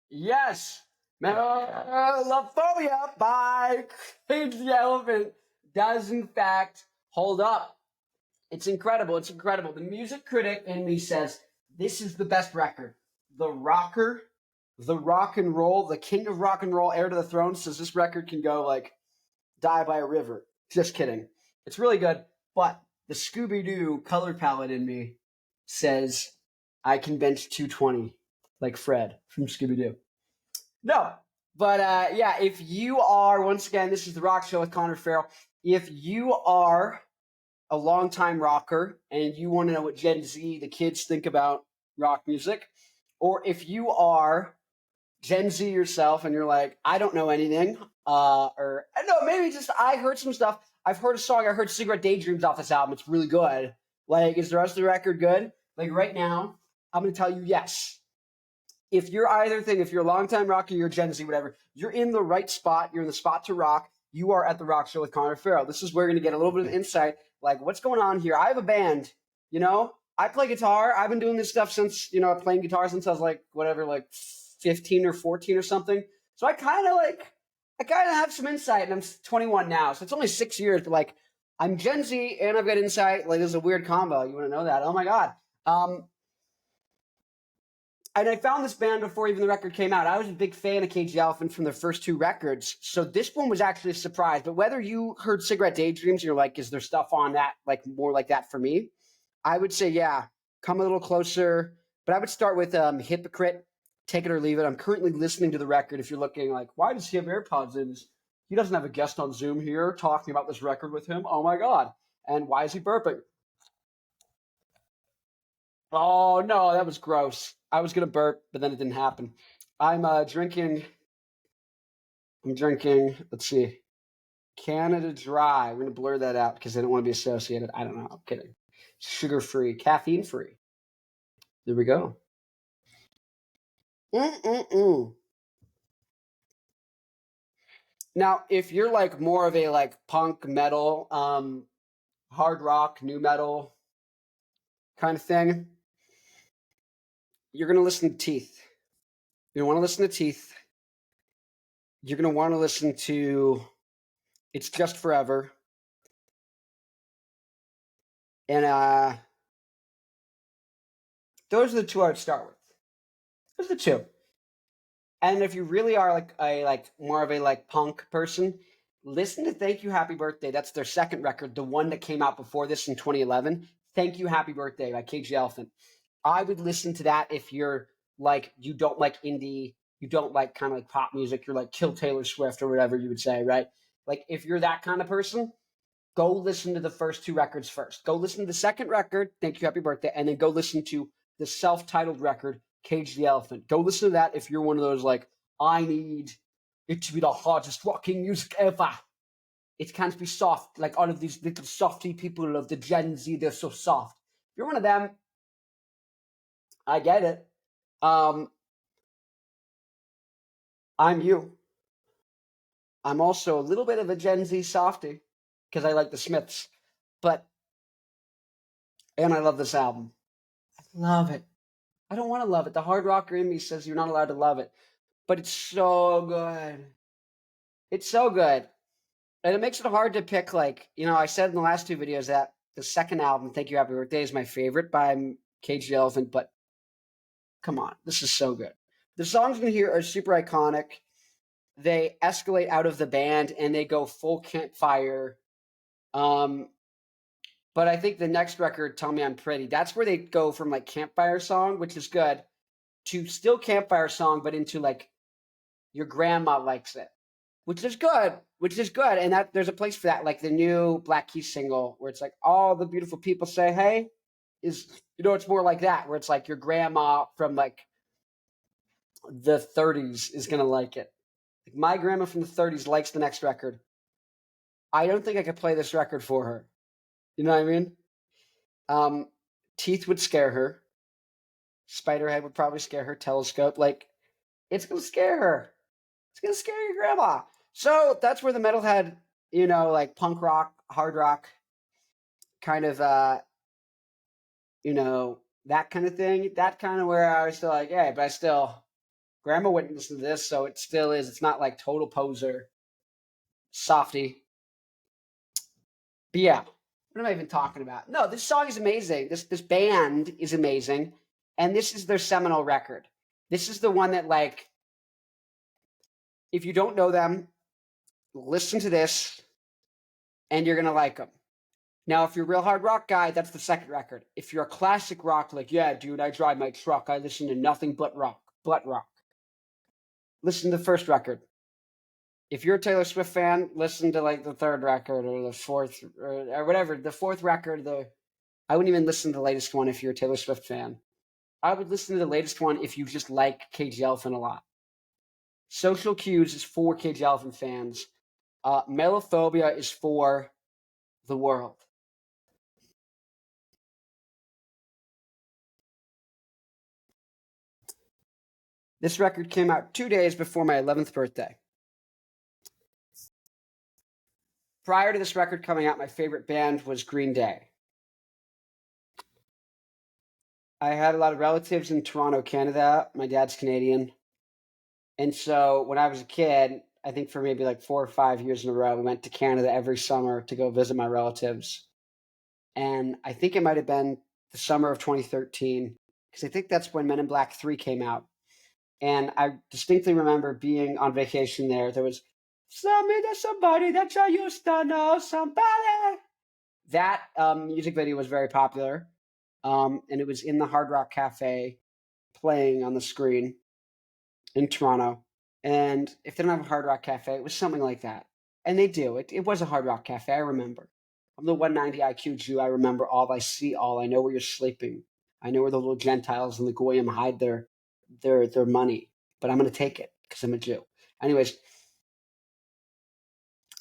Yes, Melophobia by Cage the Elephant does in fact hold up. It's incredible. It's incredible. The music critic in me says this is the best record. The rocker, the rock and roll, the king of rock and roll, heir to the throne, says this record can go like die by a river. Just kidding. It's really good, but the Scooby Doo color palette in me says I can bench 220 like Fred from Scooby Doo. No, but yeah, if you are, once again, this is the Rock Show with Connor Farrell. If you are a longtime rocker and you want to know what Gen Z, the kids, think about rock music, or if you are Gen Z yourself and you're like, I don't know anything, or I don't know, maybe just I heard some stuff. I've heard a song. I heard Cigarette Daydreams off this album. It's really good. Like, is the rest of the record good? Like, right now, I'm going to tell you yes. If you're either thing, if you're a longtime rocker, you're Gen Z, whatever, you're in the right spot. You're in the spot to rock. You are at the Rock Show with Connor Farrell. This is where you're going to get a little bit of insight. Like, what's going on here? I have a band, you know? I play guitar. I've been doing this stuff since, playing guitar since I was like, 15 or 14 or something. So I kind of have some insight, and I'm 21 now. So it's only 6 years, but like, I'm Gen Z and I've got insight. Like, this is a weird combo. You want to know that? Oh my God. And I found this band before even the record came out. I was a big fan of Cage the Elephant from their first two records. So this one was actually a surprise. But whether you heard Cigarette Daydreams and you're like, is there stuff on that, like more like that for me? I would say, yeah, come a little closer. But I would start with Hypocrite, Take It or Leave It. I'm currently listening to the record. If you're looking like, why does he have AirPods in? He doesn't have a guest on Zoom here talking about this record with him. Oh my God. And why is he burping? Oh no, that was gross. I was gonna burp, but then it didn't happen. I'm drinking. Let's see, Canada Dry. We're gonna blur that out because I don't want to be associated. I don't know. I'm kidding. Sugar free, caffeine free. There we go. Now, if you're like more of a like punk metal, hard rock, new metal kind of thing, you're gonna listen to Teeth. You want to listen to Teeth. You're gonna want to listen to It's Just Forever. And those are the two I would start with. Those are the two. And if you really are like a more of a like punk person, listen to Thank You Happy Birthday. That's their second record, the one that came out before this in 2011. Thank You Happy Birthday by Cage the Elephant. I would listen to that if you're like, you don't like indie, you don't like kind of like pop music, you're like Kill Taylor Swift or whatever you would say, right? Like if you're that kind of person, go listen to the first two records first. Go listen to the second record, Thank You Happy Birthday, and then go listen to the self-titled record, Cage the Elephant. Go listen to that if you're one of those like, I need it to be the hardest rocking music ever. It can't be soft like all of these little softy people of the Gen Z. They're so soft. If you're one of them, I get it. I'm you. I'm also a little bit of a Gen Z softy because I like the Smiths, and I love this album. I love it. I don't want to love it. The hard rocker in me says you're not allowed to love it, but it's so good. It's so good. And it makes it hard to pick, like, I said in the last two videos that the second album, Thank You Happy Birthday, is my favorite by Cage the Elephant, but come on, this is so good. The songs in here are super iconic. They escalate out of the band and they go full campfire. But I think the next record, Tell Me I'm Pretty, that's where they go from like campfire song, which is good, to still campfire song, but into like your grandma likes it, which is good. And that there's a place for that, like the new Black Keys single where it's like all the beautiful people say, hey, it's more like that, where it's like your grandma from like the 30s is going to like it. Like my grandma from the 30s likes the next record. I don't think I could play this record for her. You know what I mean? Teeth would scare her. Spiderhead would probably scare her. Telescope, like, it's going to scare her. It's going to scare your grandma. So that's where the metalhead, like punk rock, hard rock, kind of, that kind of thing. That kind of where I was still like, yeah, but I still, Grandma wouldn't listen to this, so it still is. It's not like total poser, softy. But yeah, what am I even talking about? No, this song is amazing. This band is amazing, and this is their seminal record. This is the one that, like, if you don't know them, listen to this, and you're gonna like them. Now, if you're a real hard rock guy, that's the second record. If you're a classic rock, like, yeah, dude, I drive my truck, I listen to nothing but rock, listen to the first record. If you're a Taylor Swift fan, listen to like the third record or the fourth or whatever. The fourth record, I wouldn't even listen to the latest one if you're a Taylor Swift fan. I would listen to the latest one if you just like Cage Elephant a lot. Social Cues is for Cage Elephant fans. Melophobia is for the world. This record came out 2 days before my 11th birthday. Prior to this record coming out, my favorite band was Green Day. I had a lot of relatives in Toronto, Canada. My dad's Canadian. And so when I was a kid, I think for maybe like 4 or 5 years in a row, we went to Canada every summer to go visit my relatives. And I think it might have been the summer of 2013, because I think that's when Men in Black 3 came out. And I distinctly remember being on vacation there. There was somebody that I used to know, somebody. That music video was very popular. And it was in the Hard Rock Cafe playing on the screen in Toronto. And if they don't have a Hard Rock Cafe, it was something like that. And they do. It was a Hard Rock Cafe, I remember. I'm the 190 IQ Jew. I remember all. I see all. I know where you're sleeping. I know where the little Gentiles and the Goyim hide their money. But I'm going to take it because I'm a Jew. Anyways,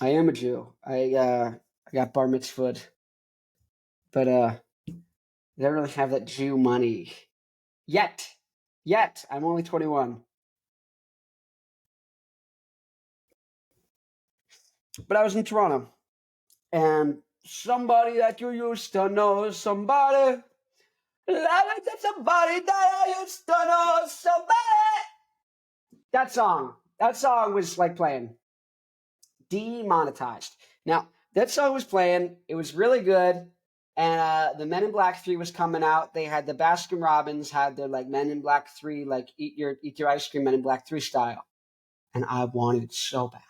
I am a Jew. I got bar mitzvahed. But they don't really have that Jew money. Yet. I'm only 21. But I was in Toronto. And somebody that you used to know, somebody that I used to know, somebody. That song was like playing. Demonetized. Now, that song was playing. It was really good. And the Men in Black 3 was coming out. They had the Baskin Robbins had their like Men in Black 3, like eat your ice cream Men in Black 3 style. And I wanted it so bad.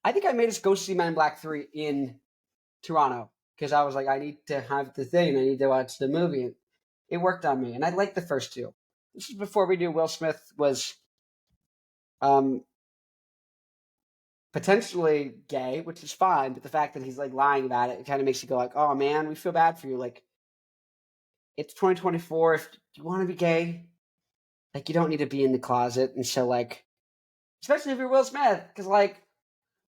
I think I made us go see Men in Black 3 in Toronto because I was like, I need to have the thing. I need to watch the movie. And it worked on me. And I liked the first two. This is before we knew Will Smith was potentially gay, which is fine. But the fact that he's like lying about it, it kind of makes you go like, oh man, we feel bad for you. Like, it's 2024. If you want to be gay, like you don't need to be in the closet. And so like, especially if you're Will Smith, because like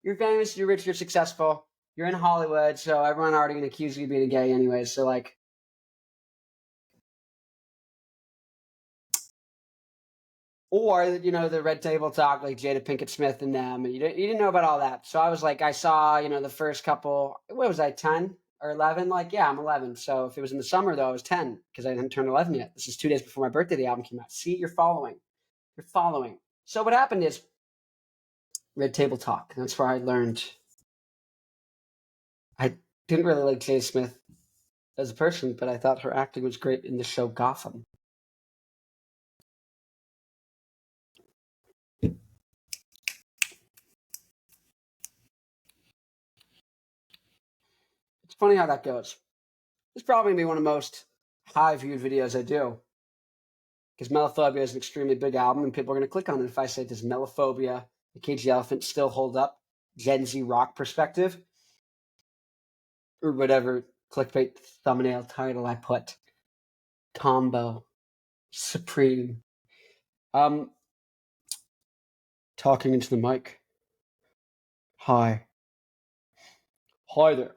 you're famous, you're rich, you're successful, you're in Hollywood, so everyone already gonna accuse you of being gay anyways. So like, or you know the Red Table Talk, like Jada Pinkett Smith and them, and you didn't know about all that. So I was like, I saw the first couple. What was I, 10 or 11? Like, yeah, I'm 11. So if it was in the summer though, I was 10 because I hadn't turned 11 yet. This is 2 days before my birthday. The album came out. See, you're following. So what happened is Red Table Talk. That's where I learned. I didn't really like Jada Smith as a person, but I thought her acting was great in the show Gotham. It's funny how that goes. It's probably going to be one of the most high-viewed videos I do. Because Melophobia is an extremely big album, and people are going to click on it. If I say, does Melophobia, the Cage the Elephant, still hold up? Gen Z rock perspective? Or whatever clickbait thumbnail title I put. Combo. Supreme. Talking into the mic. Hi there.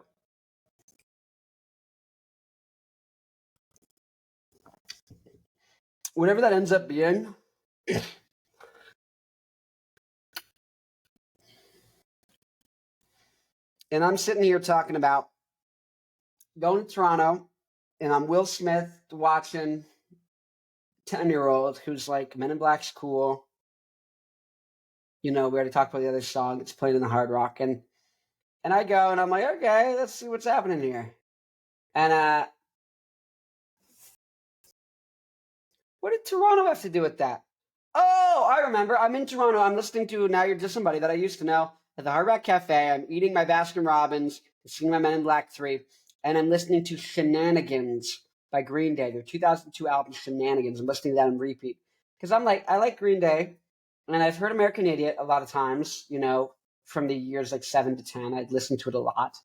Whatever that ends up being, and I'm sitting here talking about going to Toronto, and I'm Will Smith watching 10-year-old who's like, Men in Black's cool. We already talked about the other song. It's played in the Hard Rock, and I go and I'm like, okay, let's see what's happening here. And what did Toronto have to do with that? Oh, I remember. I'm in Toronto. I'm listening to Now You're Just Somebody that I used to know at the Hard Rock Cafe. I'm eating my Baskin Robbins, seeing my Men in Black 3, and I'm listening to Shenanigans by Green Day, their 2002 album Shenanigans. I'm listening to that on repeat. Because I'm like, I like Green Day, and I've heard American Idiot a lot of times, from the years like 7 to 10. I'd listened to it a lot.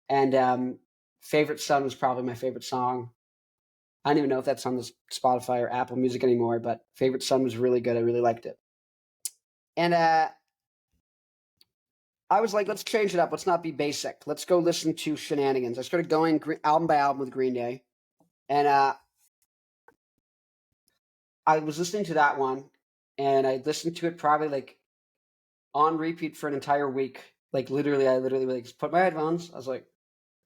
And Favorite Son was probably my favorite song. I don't even know if that's on the Spotify or Apple Music anymore, but Favorite Son was really good. I really liked it. And I was like, let's change it up. Let's not be basic. Let's go listen to Shenanigans. I started going album by album with Green Day. And I was listening to that one, and I listened to it probably like on repeat for an entire week. Like literally, I literally just put my headphones. I was like,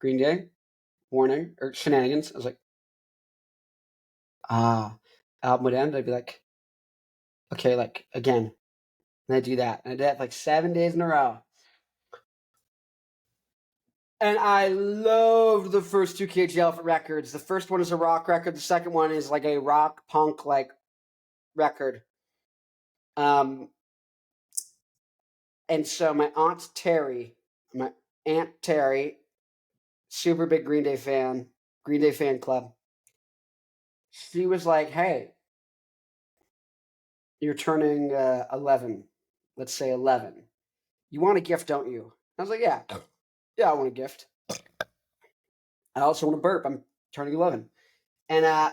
Green Day, Warning, or Shenanigans. I was like, album would end. I'd be like, okay, like again. And I do that. And I did that for like 7 days in a row. And I loved the first two Cage the Elephant records. The first one is a rock record. The second one is like a rock punk like record. And so my Aunt Terry, super big Green Day fan club. She was like, "Hey, you're turning 11. Let's say 11. You want a gift, don't you?" I was like, "Yeah, I want a gift. I also want to burp. I'm turning 11." And I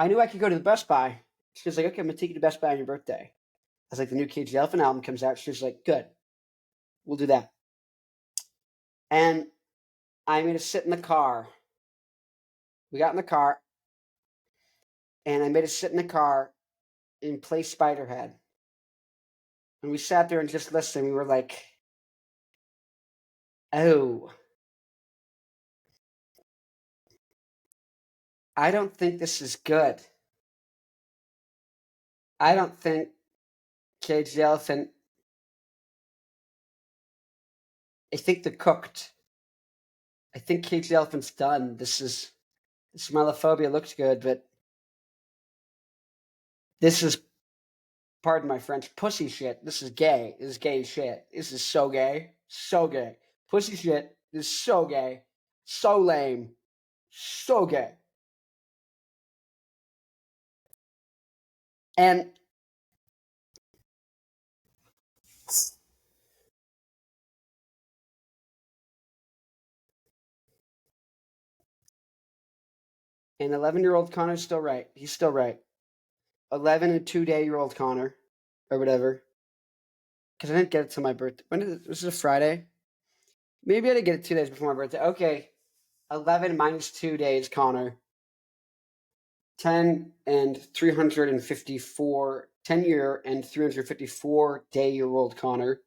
knew I could go to the Best Buy. She was like, "Okay, I'm gonna take you to Best Buy on your birthday." I was like, "The new Cage the Elephant album comes out." She was like, "Good, we'll do that." And I made us sit in the car. We got in the car, and I made us sit in the car and play Spiderhead. And we sat there and just listened. We were like, "Oh, I don't think this is good. I don't think Cage the Elephant. I think they're cooked. I think Cage the Elephant's done. This Melophobia looks good, but this is, pardon my French, pussy shit. This is gay. This is gay shit. This is so gay. So gay. Pussy shit is so gay. So lame. So gay." And an 11-year-old Connor's still right. He's still right. 11 and 2-day-old Connor, or whatever. Because I didn't get it till my birthday. Was it a Friday? Maybe I didn't get it 2 days before my birthday. Okay. 11 minus 2 days, Connor. 10 and 354, 10-year and 354-day-old Connor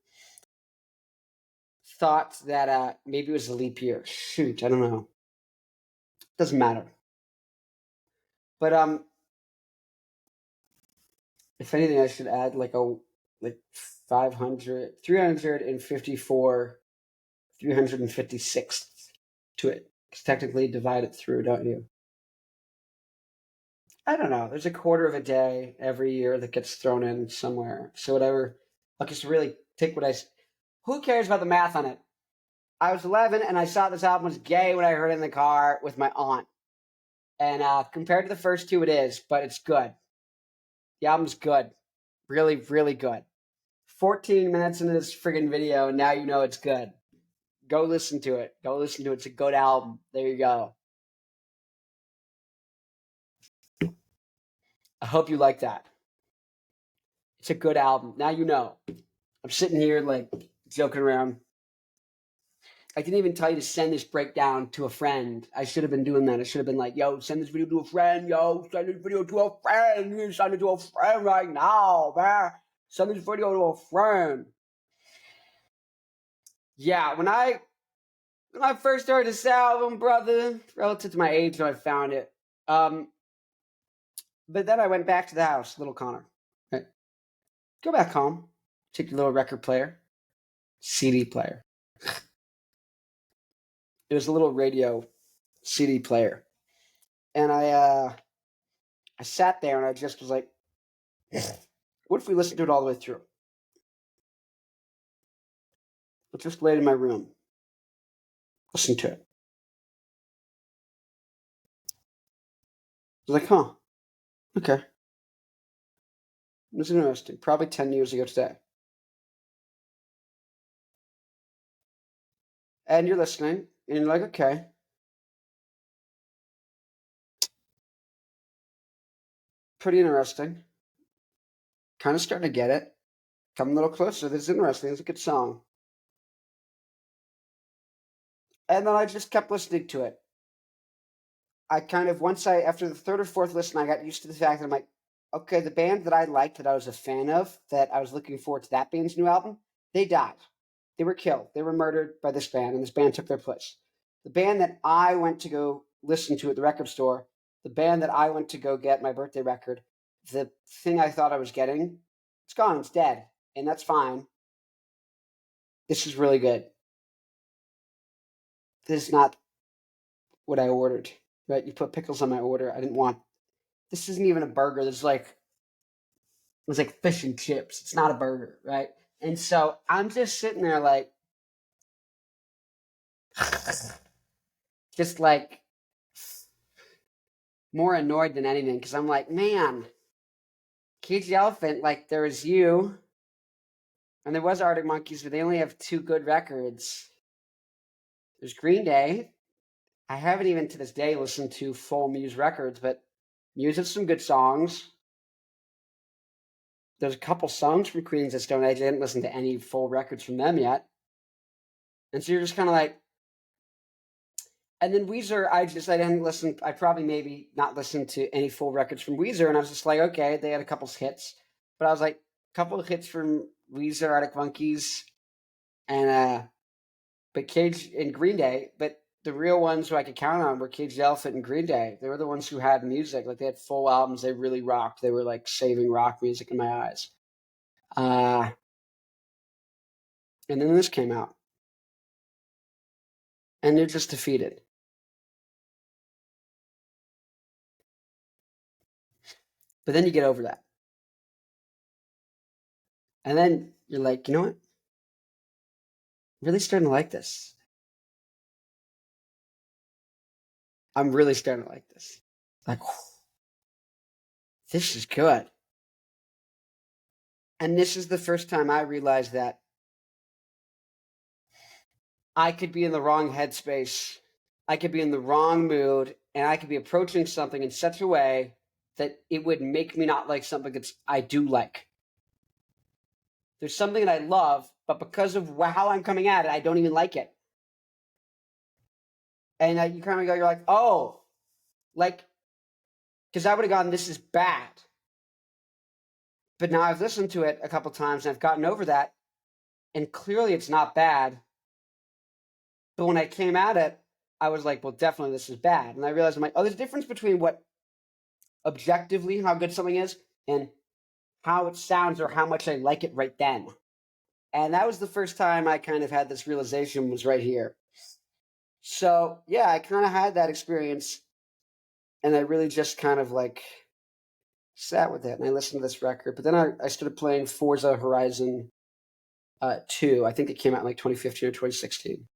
thought that maybe it was a leap year. Shoot, I don't know. Doesn't matter. But if anything, I should add like 500, 354, 356 to it. Because technically divide it through, don't you? I don't know. There's a quarter of a day every year that gets thrown in somewhere. So whatever. I'll just really take what who cares about the math on it? I was 11 and I saw this album was gay when I heard it in the car with my aunt. And compared to the first two, it is, but it's good. The album's good. Really, really good. 14 minutes into this friggin' video, and now you know it's good. Go listen to it. Go listen to it. It's a good album. There you go. I hope you like that. It's a good album. Now you know. I'm sitting here like joking around. I didn't even tell you to send this breakdown to a friend. I should have been doing that. I should have been like, "Yo, send this video to a friend. Yo, send this video to a friend. You send it to a friend right now, man. Send this video to a friend." Yeah, when I first heard this album, brother, relative to my age when I found it, but then I went back to the house, little Connor. Right. Go back home. Take your little record player, CD player. It was a little radio CD player. And I sat there and I just was like, what if we listened to it all the way through? I just laid in my room, listened to it. I was like, huh, okay. It was interesting. Probably 10 years ago today. And you're listening, and you're like, okay. Pretty interesting. Kind of starting to get it. Come a little closer. This is interesting. It's a good song. And then I just kept listening to it. I kind of, after the third or fourth listen, I got used to the fact that I'm like, okay, the band that I liked, that I was a fan of, that I was looking forward to that band's new album, they died. They were killed. They were murdered by this band, and this band took their place. The band that I went to go listen to at the record store, the band that I went to go get my birthday record, the thing I thought I was getting, it's gone. It's dead. And that's fine. This is really good. This is not what I ordered, right? You put pickles on my order. I didn't want. This isn't even a burger. This is like, it was like fish and chips. It's not a burger, right? And so I'm just sitting there like, just like more annoyed than anything, because I'm like, man, Cage the Elephant, like there was you, and there was Arctic Monkeys, but they only have 2 good records. There's Green Day. I haven't even to this day listened to full Muse records, but Muse has some good songs. There's a couple songs from Queens of Stone Age. I didn't listen to any full records from them yet. And so you're just kind of like, and then Weezer, I didn't listen. I probably maybe not listened to any full records from Weezer. And I was just like, okay, they had a couple hits. But I was like, a couple of hits from Weezer, Arctic Monkeys, and but Cage and Green Day. But the real ones who I could count on were Cage the Elephant and Green Day. They were the ones who had music. Like they had full albums. They really rocked. They were like saving rock music in my eyes. And then this came out. And they're just defeated. But then you get over that. And then you're like, you know what? I'm really starting to like this. I'm really starting to like this. Like, this is good. And this is the first time I realized that I could be in the wrong headspace. I could be in the wrong mood, and I could be approaching something in such a way that it would make me not like something that I do like. There's something that I love, but because of how I'm coming at it, I don't even like it. And you kind of go, you're like, oh, like, because I would have gone, this is bad. But now I've listened to it a couple times and I've gotten over that. And clearly it's not bad. But when I came at it, I was like, well, definitely this is bad. And I realized I'm like, oh, there's a difference between what objectively how good something is and how it sounds or how much I like it right then. And that was the first time I kind of had this realization was right here. So yeah, I kind of had that experience and I really just kind of like sat with it and I listened to this record. But then I started playing Forza Horizon 2. I think it came out in like 2015 or 2016.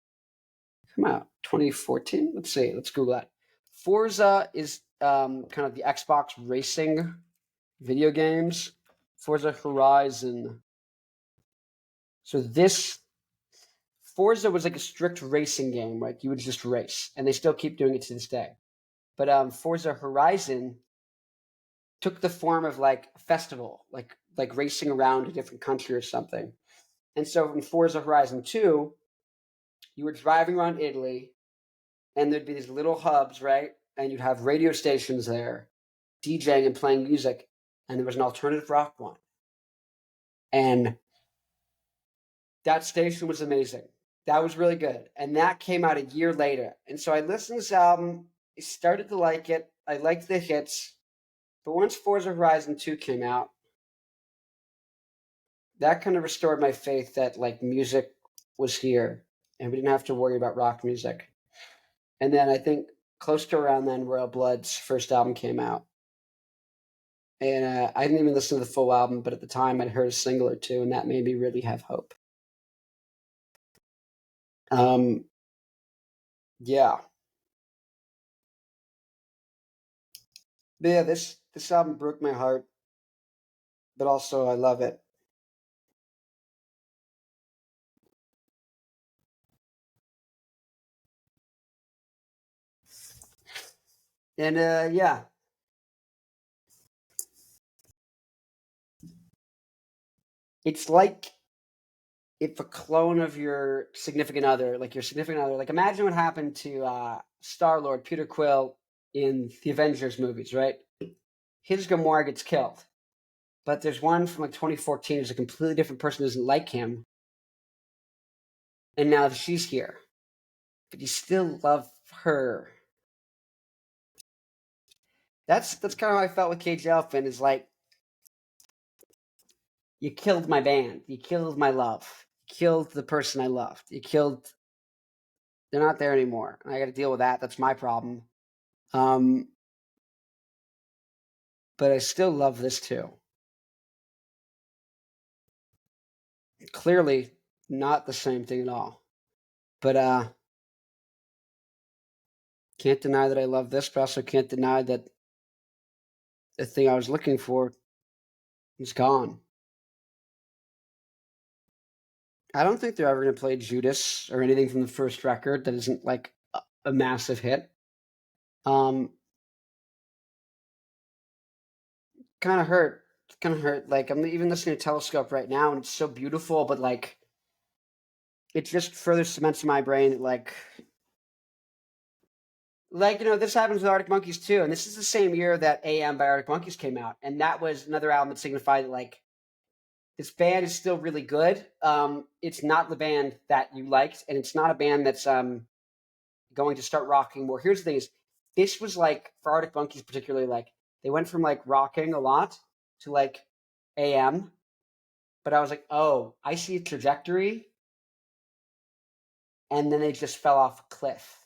Come out 2014. Let's see. Let's Google that. Forza is kind of the Xbox racing video games. Forza Horizon. So this Forza was like a strict racing game, like you would just race, and they still keep doing it to this day. But Forza Horizon took the form of like a festival, like racing around a different country or something. And so in Forza Horizon 2, you were driving around Italy, and there'd be these little hubs, right? And you'd have radio stations there, DJing and playing music, and there was an alternative rock one. And that station was amazing. That was really good. And that came out a year later. And so I listened to this album, I started to like it. I liked the hits. But once Forza Horizon 2 came out, that kind of restored my faith that like music was here and we didn't have to worry about rock music. And then I think close to around then, Royal Blood's first album came out. And I didn't even listen to the full album, but at the time I'd heard a single or two, and that made me really have hope. Um, yeah. But yeah, this album broke my heart, but also I love it. And yeah, it's like if a clone of your significant other, like imagine what happened to Star Lord Peter Quill in the Avengers movies, right? His Gamora gets killed, but there's one from like 2014 who's a completely different person who doesn't like him, and now she's here, but you still love her. That's kind of how I felt with Cage Elephant. Is like you killed my band, you killed my love, you killed the person I loved, you killed. They're not there anymore, and I got to deal with that. That's my problem. Um, but I still love this too. Clearly, not the same thing at all. But can't deny that I love this, but also can't deny that the thing I was looking for is gone. I don't think they're ever going to play Judas or anything from the first record that isn't like a massive hit. Um, kind of hurt. Kind of hurt. Like I'm even listening to Telescope right now, and it's so beautiful, but like it just further cements in my brain that this happens with Arctic Monkeys too, and this is the same year that AM by Arctic Monkeys came out, and that was another album that signified that like this band is still really good. It's not the band that you liked, and it's not a band that's going to start rocking more. Here's the thing: is this was like for Arctic Monkeys particularly, like they went from like rocking a lot to like AM, but I was like, oh, I see a trajectory, and then they just fell off a cliff.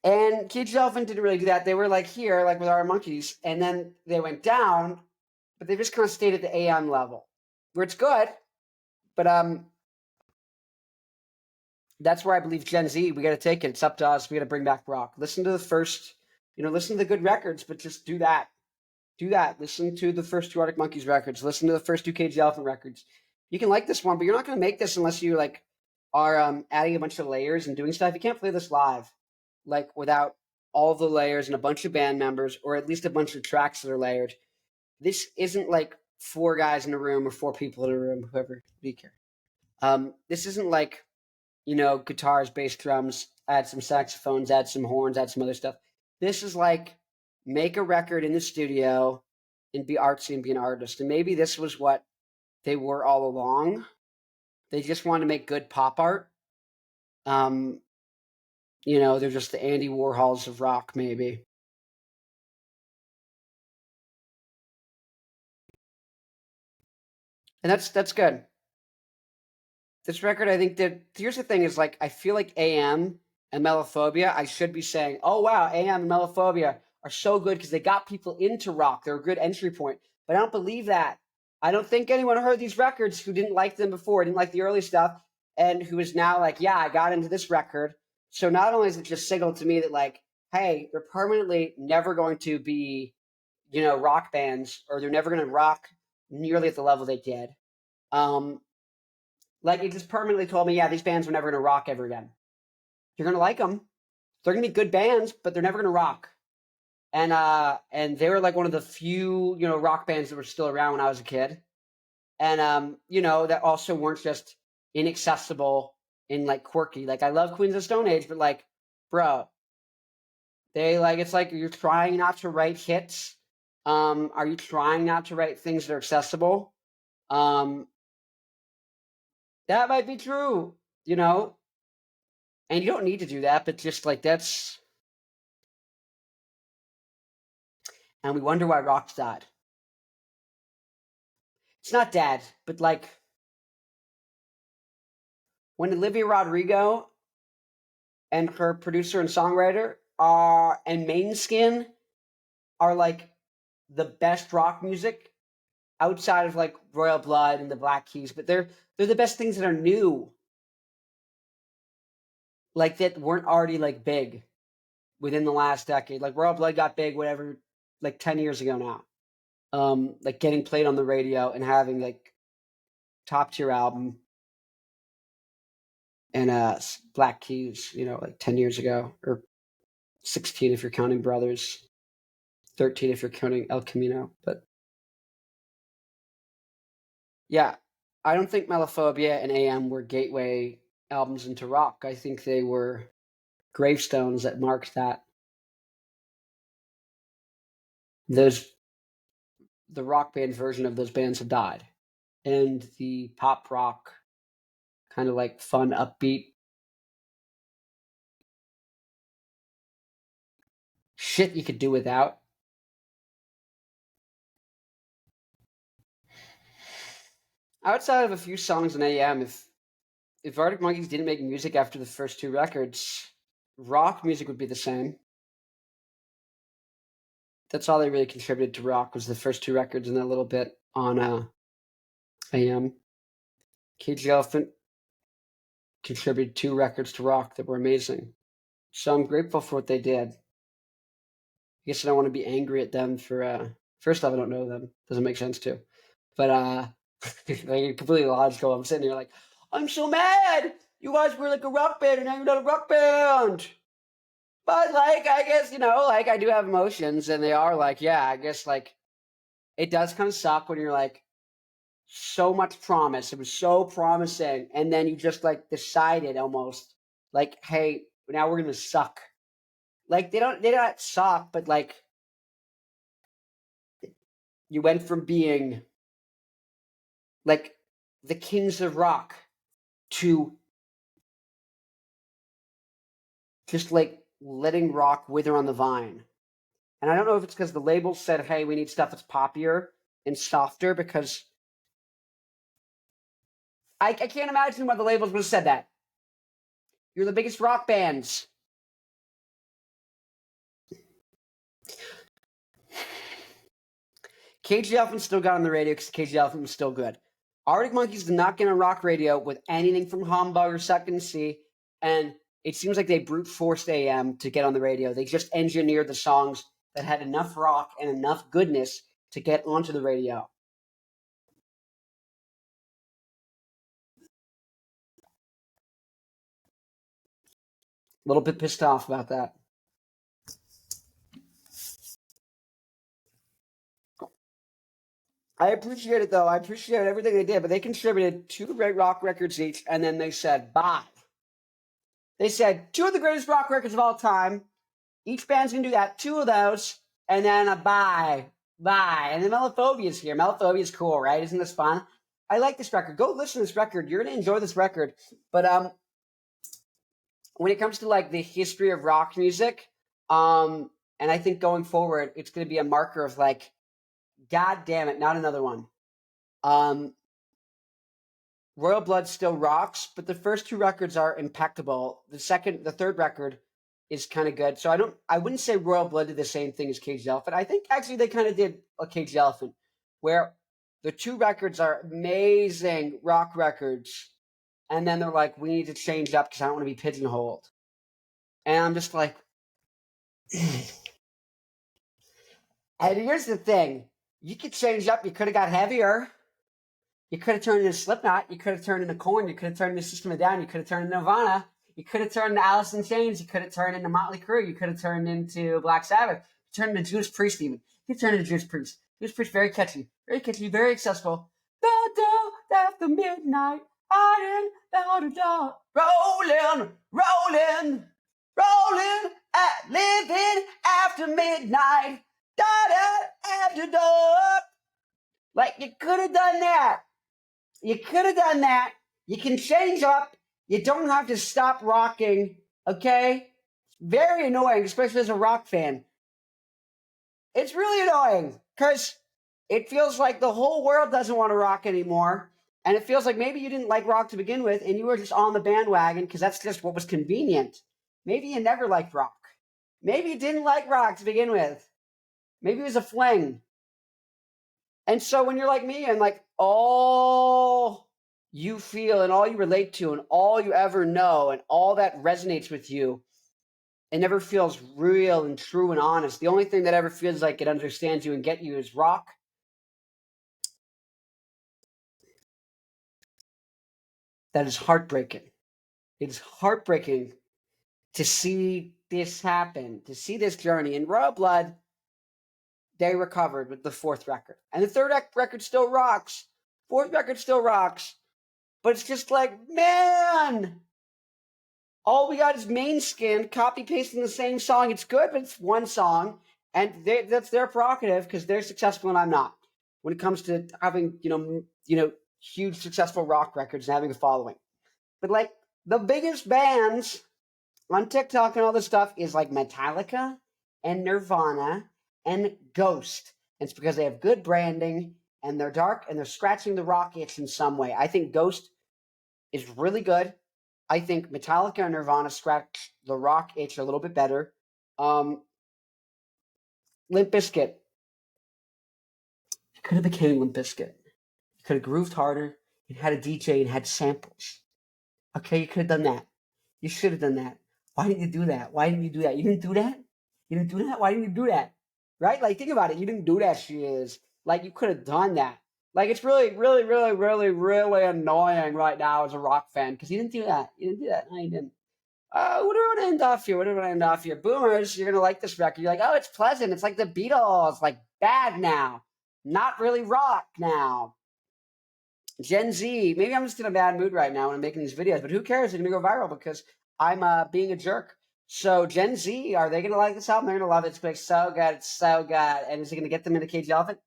And Cage Elephant didn't really do that. They were like here, like with our monkeys, and then they went down, but they just kind of stayed at the AM level, where it's good, but that's where I believe Gen Z, we got to take it. It's up to us. We got to bring back rock. Listen to the first, listen to the good records, but just do that. Do that. Listen to the first two Arctic Monkeys records. Listen to the first two Cage the Elephant records. You can like this one, but you're not going to make this unless you like are adding a bunch of layers and doing stuff. You can't play this live, like without all the layers and a bunch of band members, or at least a bunch of tracks that are layered. This isn't like four guys in a room or four people in a room. Whoever, do you care? This isn't like guitars, bass, drums, add some saxophones, add some horns, add some other stuff. This is like make a record in the studio and be artsy and be an artist. And maybe this was what they were all along. They just wanted to make good pop art. They're just the Andy Warhols of rock, maybe. And that's good. This record, I think that here's the thing is like I feel like AM and Melophobia, I should be saying, oh wow, AM and Melophobia are so good because they got people into rock. They're a good entry point. But I don't believe that. I don't think anyone heard these records who didn't like them before, didn't like the early stuff, and who is now like, yeah, I got into this record. So not only is it just signal to me that like, hey, they're permanently never going to be, rock bands, or they're never going to rock nearly at the level they did. Um, like it just permanently told me, yeah, these bands were never going to rock ever again. You're going to like them. They're going to be good bands, but they're never going to rock. And they were like one of the few, rock bands that were still around when I was a kid. And that also weren't just inaccessible and like quirky. Like I love Queens of Stone Age, but like, bro, they like it's like you're trying not to write hits. Are you trying not to write things that are accessible? That might be true, and you don't need to do that, but just like that's, and we wonder why rocks died. it's not dead, but like when Olivia Rodrigo and her producer and songwriter and Main Skin are like the best rock music outside of like Royal Blood and the Black Keys, but they're the best things that are new, like that weren't already like big within the last decade. Like Royal Blood got big, whatever, like 10 years ago now. Like getting played on the radio and having like top tier album, and Black Keys, like 10 years ago, or 16 if you're counting Brothers, 13 if you're counting El Camino. But yeah, I don't think Melophobia and AM were gateway albums into rock. I think they were gravestones that marked that. The rock band version of those bands have died, and the pop rock kind of like fun, upbeat shit you could do without. Outside of a few songs in AM, if Arctic Monkeys didn't make music after the first two records, rock music would be the same. That's all they really contributed to rock was the first two records and a little bit on AM. Cage the Elephant contributed 2 records to rock that were amazing. So I'm grateful for what they did. I guess I don't want to be angry at them for first off, I don't know them. Doesn't make sense too. But like completely logical. I'm sitting here like, I'm so mad. You guys were like a rock band and now you're not a rock band. But like, I guess, like I do have emotions, and they are like, yeah, I guess like it does kind of suck when you're like, so much promise. It was so promising. And then you just like decided almost like, hey, now we're gonna suck. Like they don't suck, but like you went from being like the kings of rock to just like letting rock wither on the vine. And I don't know if it's because the label said, hey, we need stuff that's poppier and softer, because I can't imagine why the labels would have said that. You're the biggest rock bands. Cage the Elephant still got on the radio because Cage the Elephant was still good. Arctic Monkeys did not get on rock radio with anything from Humbug or Second Sea, and it seems like they brute forced AM to get on the radio. They just engineered the songs that had enough rock and enough goodness to get onto the radio. A little bit pissed off about that. I appreciate it, though. I appreciate everything they did, but they contributed 2 great rock records each, and then they said, bye. They said, 2 of the greatest rock records of all time. Each band's going to do that, 2 of those, and then a bye. Bye. And then Melophobia is here. Melophobia is cool, right? Isn't this fun? I like this record. Go listen to this record. You're going to enjoy this record. But when it comes to like the history of rock music, and I think going forward, it's going to be a marker of like, God damn it, not another one. Royal Blood still rocks, but the first 2 records are impeccable. The third record is kind of good. So I wouldn't say Royal Blood did the same thing as Cage the Elephant. I think actually they kind of did a Cage the Elephant, where the 2 records are amazing rock records, and then they're like, we need to change up because I don't want to be pigeonholed. And I'm just like, and here's the thing. You could change up. You could have got heavier. You could have turned into Slipknot. You could have turned into Korn. You could have turned into System of a Down. You could have turned into Nirvana. You could have turned into Alice in Chains. You could have turned into Motley Crue. You could have turned into Black Sabbath. You turned into Judas Priest even. You turned into Judas Priest. Judas Priest, very catchy, very accessible. After midnight, hiding down the dark, rolling, living after midnight, after dark. Like, you could have done that. You can change up. You don't have to stop rocking, okay? Very annoying, especially as a rock fan. It's really annoying, because It feels like the whole world doesn't want to rock anymore. And it feels like maybe you didn't like rock to begin with and you were just on the bandwagon because that's just what was convenient. Maybe you never liked rock. Maybe you didn't like rock to begin with. Maybe it was a fling. And so when you're like me and like all you feel and all you relate to and all you ever know and all that resonates with you, it never feels real and true and honest. The only thing that ever feels like it understands you and get you is rock. That is heartbreaking. It is heartbreaking to see this happen, to see this journey. In Royal Blood, they recovered with the fourth record. And the third record still rocks. Fourth record still rocks. But it's just like, man, all we got is main skin, copy pasting the same song. It's good, but it's one song. And that's their prerogative because they're successful and I'm not. When it comes to having, huge successful rock records and having a following. But like the biggest bands on TikTok and all this stuff is like Metallica and Nirvana and Ghost. And it's because they have good branding and they're dark and they're scratching the rock itch in some way. I think Ghost is really good. I think Metallica and Nirvana scratch the rock itch a little bit better. Limp Bizkit. You could have became Limp Bizkit. You could have grooved harder and had a DJ and had samples. Okay, you could have done that. You should have done that. Why didn't you do that? Why didn't you do that? You didn't do that? You didn't do that? Why didn't you do that? Right? Like, think about it. You didn't do that shit. Like, you could have done that. Like, it's really, really, really, really, really annoying right now as a rock fan because you didn't do that. You didn't do that. No, you didn't. What do I want to end off here? What do I want to end off here? Boomers, you're going to like this record. You're like, oh, it's pleasant. It's like the Beatles. Like, bad now. Not really rock now. Gen Z, maybe I'm just in a bad mood right now when I'm making these videos, but who cares? They're going to go viral because I'm being a jerk. So Gen Z, are they going to like this album? They're going to love it. It's going to be so good. It's so good. And is it going to get them into Cage Elephant?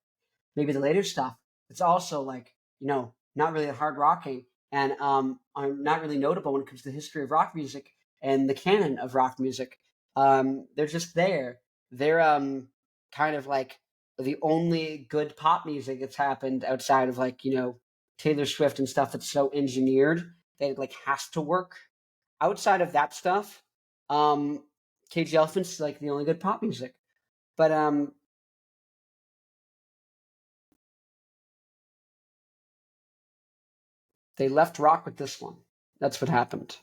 Maybe the later stuff. It's also like, not really hard rocking and are not really notable when it comes to the history of rock music and the canon of rock music. They're just there. They're kind of like the only good pop music that's happened outside of like, Taylor Swift and stuff that's so engineered that it like has to work. Outside of that stuff, Cage Elephant's like the only good pop music. But they left rock with this one. That's what happened.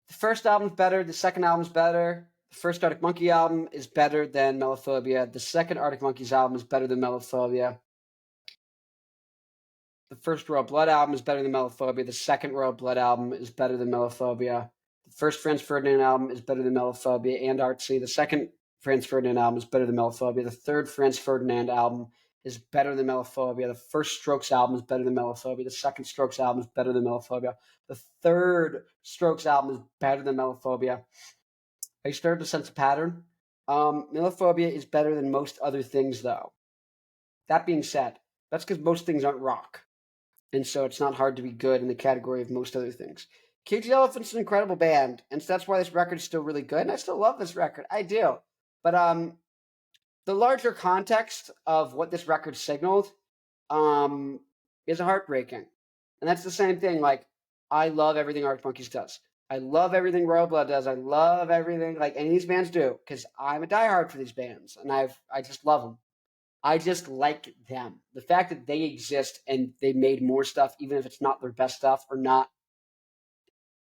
The first album's better. The second album's better. The first Arctic Monkey album is better than Melophobia. The second Arctic Monkeys album is better than Melophobia. The first Royal Blood album is better than Melophobia. The second Royal Blood album is better than Melophobia. The first Franz Ferdinand album is better than Melophobia and Artsy. The second Franz Ferdinand album is better than Melophobia. The third Franz Ferdinand album is better than Melophobia. The first Strokes album is better than Melophobia. The second Strokes album is better than Melophobia. The third Strokes album is better than Melophobia. Are you starting to sense a pattern? Melophobia is better than most other things, though. That being said, that's because most things aren't rock. And so it's not hard to be good in the category of most other things. Cage the Elephant's an incredible band, and so that's why this record's still really good, and I still love this record. I do. But the larger context of what this record signaled is heartbreaking. And that's the same thing, like, I love everything Arctic Monkeys does. I love everything Royal Blood does. I love everything, like, any of these bands do, because I'm a diehard for these bands, and I just love them. I just like them. The fact that they exist and they made more stuff, even if it's not their best stuff or not,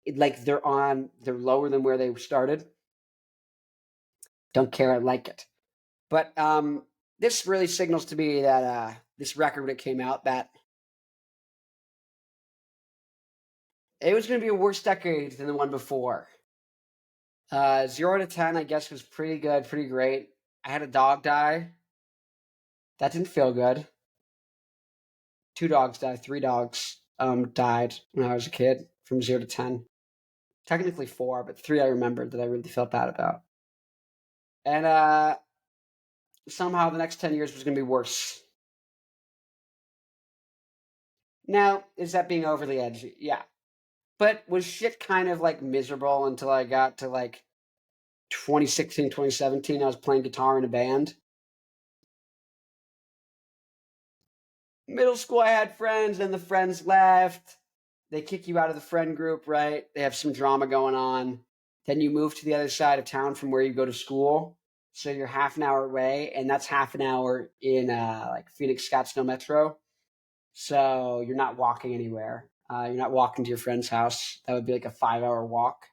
they're lower than where they started. Don't care. I like it. But this really signals to me that this record, when it came out, that it was going to be a worse decade than the one before. 0 to 10, I guess, was pretty good, pretty great. I had a dog die. That didn't feel good. 2 dogs died. 3 dogs died when I was a kid from 0 to 10. Technically 4, but 3 I remembered that I really felt bad about. And somehow the next 10 years was going to be worse. Now, is that being overly edgy? Yeah. But was shit kind of like miserable until I got to like 2016, 2017, I was playing guitar in a band. Middle school, I had friends, then the friends left. They kick you out of the friend group, right? They have some drama going on. Then you move to the other side of town from where you go to school. So you're half an hour away, and that's half an hour in like Phoenix Scottsdale Metro. So you're not walking anywhere. You're not walking to your friend's house. That would be like a 5 hour walk.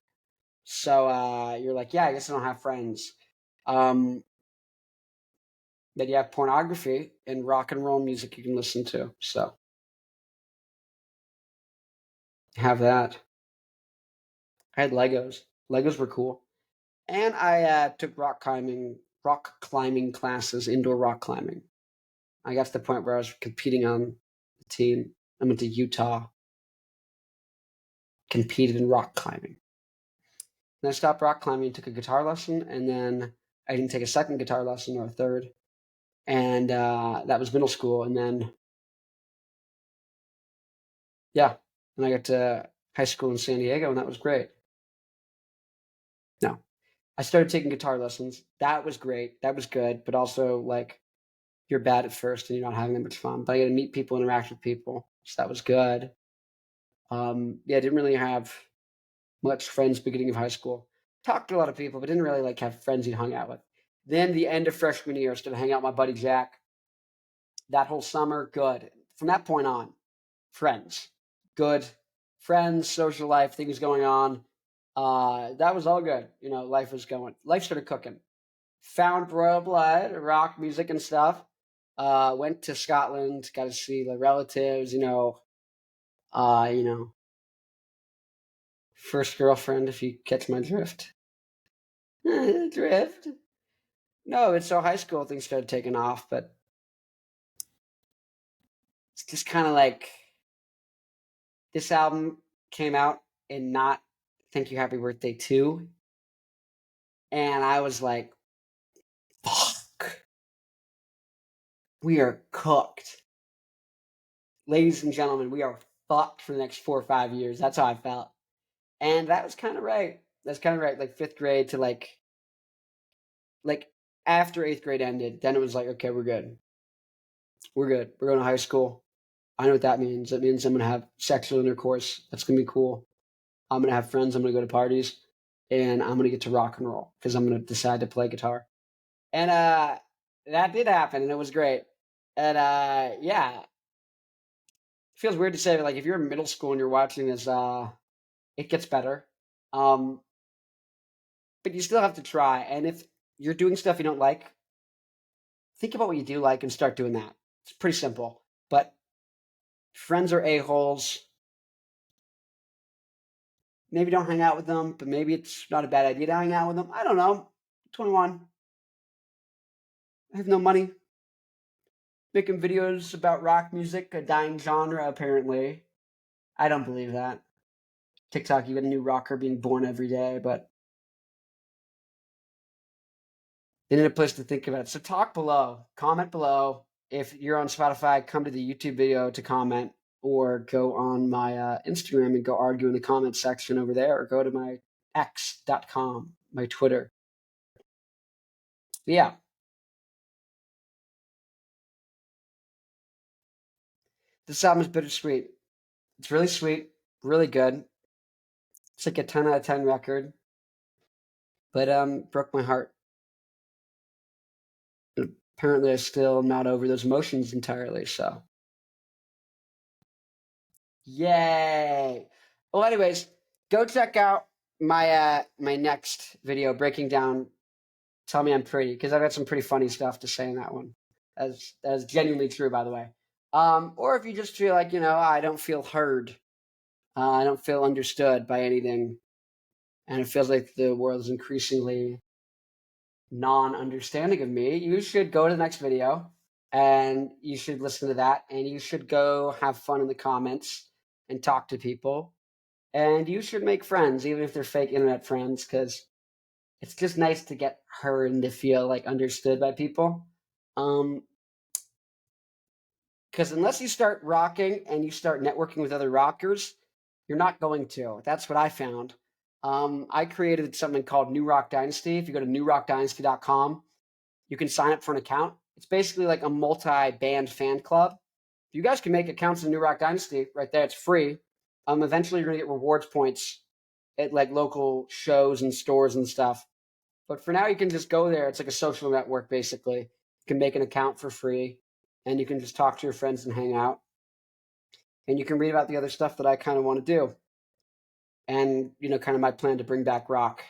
So you're like, yeah, I guess I don't have friends. Then you have pornography and rock and roll music you can listen to. So have that. I had Legos. Legos were cool. And I took rock climbing classes, indoor rock climbing. I got to the point where I was competing on the team. I went to Utah, competed in rock climbing. Then I stopped rock climbing and took a guitar lesson, and then I didn't take a second guitar lesson or a third. And that was middle school. And then, yeah, and I got to high school in San Diego, and that was great. No, I started taking guitar lessons. That was great. That was good. But also, like, you're bad at first and you're not having that much fun. But I got to meet people, interact with people. So that was good. Yeah, I didn't really have much friends beginning of high school. Talked to a lot of people, but didn't really like have friends you hung out with. Then the end of freshman year, I started hanging out with my buddy Jack. That whole summer, good. From that point on, friends, good. Friends, social life, things going on. That was all good. You know, life was going. Life started cooking. Found Royal Blood, rock music and stuff. Went to Scotland, got to see the relatives. You know, first girlfriend, if you catch my drift. Drift. No, it's so high school things started taking off, but it's just kind of like this album came out and not Thank You Happy Birthday 2. And I was like, fuck. We are cooked. Ladies and gentlemen, we are fucked for the next 4 or 5 years. That's how I felt. And that was kind of right. That's kind of right. Like 5th grade to like after 8th grade ended, then it was like, okay, we're good. We're good. We're going to high school. I know what that means. That means I'm going to have sexual intercourse. That's going to be cool. I'm going to have friends. I'm going to go to parties. And I'm going to get to rock and roll because I'm going to decide to play guitar. And that did happen, and it was great. And yeah, it feels weird to say, but like if you're in middle school and you're watching this, it gets better. But you still have to try. And if you're doing stuff you don't like, think about what you do like and start doing that. It's pretty simple. But friends are a-holes. Maybe don't hang out with them, but maybe it's not a bad idea to hang out with them. I don't know. 21. I have no money. Making videos about rock music, a dying genre, apparently. I don't believe that. TikTok, you got a new rocker being born every day, but they need a place to think about it. So talk below, comment below. If you're on Spotify, come to the YouTube video to comment, or go on my Instagram and go argue in the comment section over there, or go to my x.com, my Twitter. But yeah. This album is bittersweet. It's really sweet, really good. It's like a 10 out of 10 record, but broke my heart. And apparently, I still am not over those emotions entirely. So, yay! Well, anyways, go check out my next video breaking down "Tell Me I'm Pretty" because I've got some pretty funny stuff to say in that one. That's genuinely true, by the way. Or if you just feel like I don't feel heard, I don't feel understood by anything, and it feels like the world is increasingly non-understanding of me, you should go to the next video and you should listen to that, and you should go have fun in the comments and talk to people, and you should make friends even if they're fake internet friends, because it's just nice to get heard and to feel like understood by people. Because unless you start rocking and you start networking with other rockers, you're not going to. That's what I found. I created something called New Rock Dynasty. If you go to newrockdynasty.com, you can sign up for an account. It's basically like a multi-band fan club. You guys can make accounts in New Rock Dynasty right there. It's free. Eventually, you're going to get rewards points at like local shows and stores and stuff. But for now, you can just go there. It's like a social network, basically. You can make an account for free, and you can just talk to your friends and hang out. And you can read about the other stuff that I kind of want to do. And, kind of my plan to bring back rock.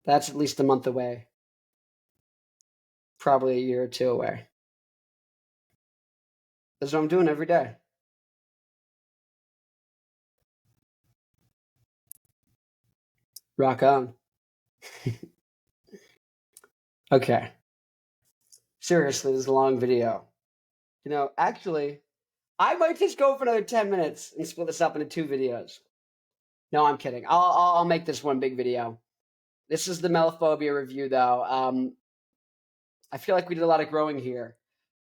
That's at least a month away. Probably a year or two away. That's what I'm doing every day. Rock on. Okay. Seriously, this is a long video. Actually, I might just go for another 10 minutes and split this up into 2 videos. No, I'm kidding. I'll make this one big video. This is the Melophobia review, though. I feel like we did a lot of growing here.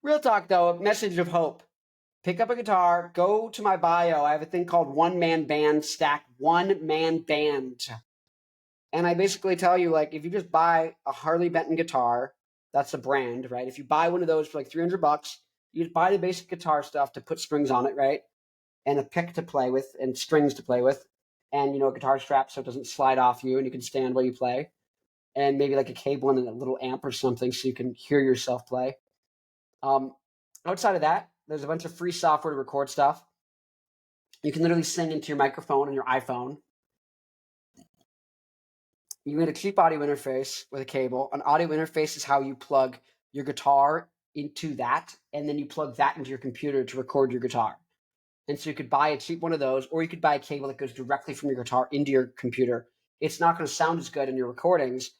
Real talk, though, a message of hope. Pick up a guitar, go to my bio. I have a thing called One Man Band Stack, One Man Band. And I basically tell you, like, if you just buy a Harley Benton guitar, that's a brand, right? If you buy one of those for like $300, you just buy the basic guitar stuff to put strings on it, right? And a pick to play with and strings to play with. And, a guitar strap so it doesn't slide off you and you can stand while you play. And maybe like a cable and a little amp or something so you can hear yourself play. Outside of that, there's a bunch of free software to record stuff. You can literally sing into your microphone on your iPhone. You get a cheap audio interface with a cable. An audio interface is how you plug your guitar into that, and then you plug that into your computer to record your guitar. And so you could buy a cheap one of those, or you could buy a cable that goes directly from your guitar into your computer. It's not going to sound as good in your recordings,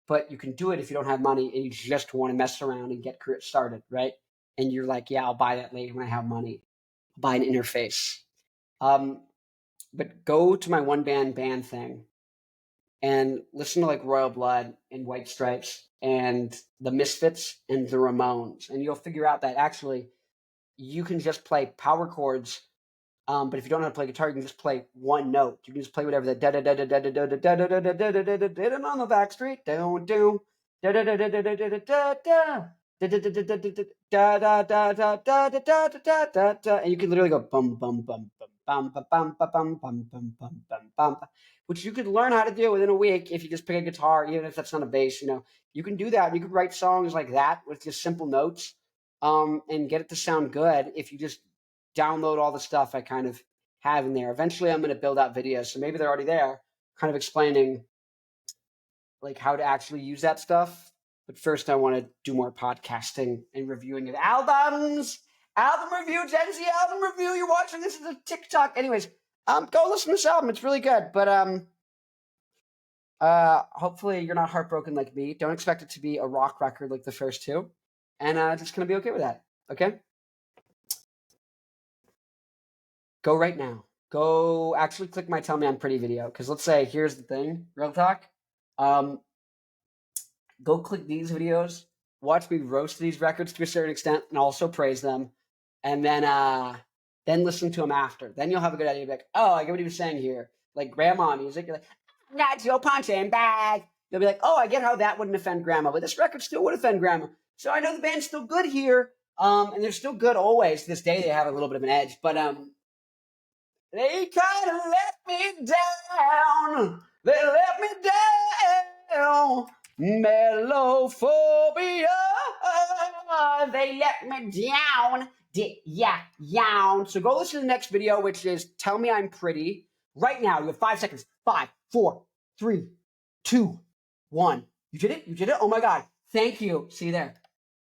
but you can do it if you don't have money and you just want to mess around and get started, right? And you're like, yeah, I'll buy that later when I have money. I'll buy an interface. But go to my one band thing and listen to like Royal Blood and White Stripes and the Misfits and the Ramones. And you'll figure out that actually you can just play power chords. But if you don't know how to play guitar, you can just play one note. You can just play whatever the da da da da da da da da da da da da da da da da on the back street. Down down da da da da da da da da da. And you can literally go bum bum bum bum bum bum bum bum bum bum bum bum bum, which you could learn how to do within a week if you just pick a guitar, even if that's not a bass. You can do that. You could write songs like that with just simple notes, and get it to sound good if you just download all the stuff I kind of have in there. Eventually, I'm going to build out videos, so maybe they're already there, kind of explaining like how to actually use that stuff. But first, I want to do more podcasting and reviewing of albums. Album review, Gen Z album review. You're watching this as a TikTok. Anyways, go listen to this album. It's really good. But hopefully you're not heartbroken like me. Don't expect it to be a rock record like the first 2. And just gonna be okay with that. Okay? Go right now. Go actually click my Tell Me I'm Pretty video. Because let's say, here's the thing, real talk. Go click these videos, watch me roast these records to a certain extent, and also praise them, and then listen to them after. Then you'll have a good idea. Like, oh, I get what he was saying here. Like grandma music. You're like, not your punching bag. You'll be like, oh, I get how that wouldn't offend grandma, but this record still would offend grandma. So I know the band's still good here, and they're still good always. To this day, they have a little bit of an edge, but they kind of let me down. They let me down. Melophobia. They let me down. So go listen to the next video, which is Tell Me I'm Pretty. Right now, you have 5 seconds. 5, 4, 3, 2, 1. You did it? You did it? Oh my God. Thank you. See you there.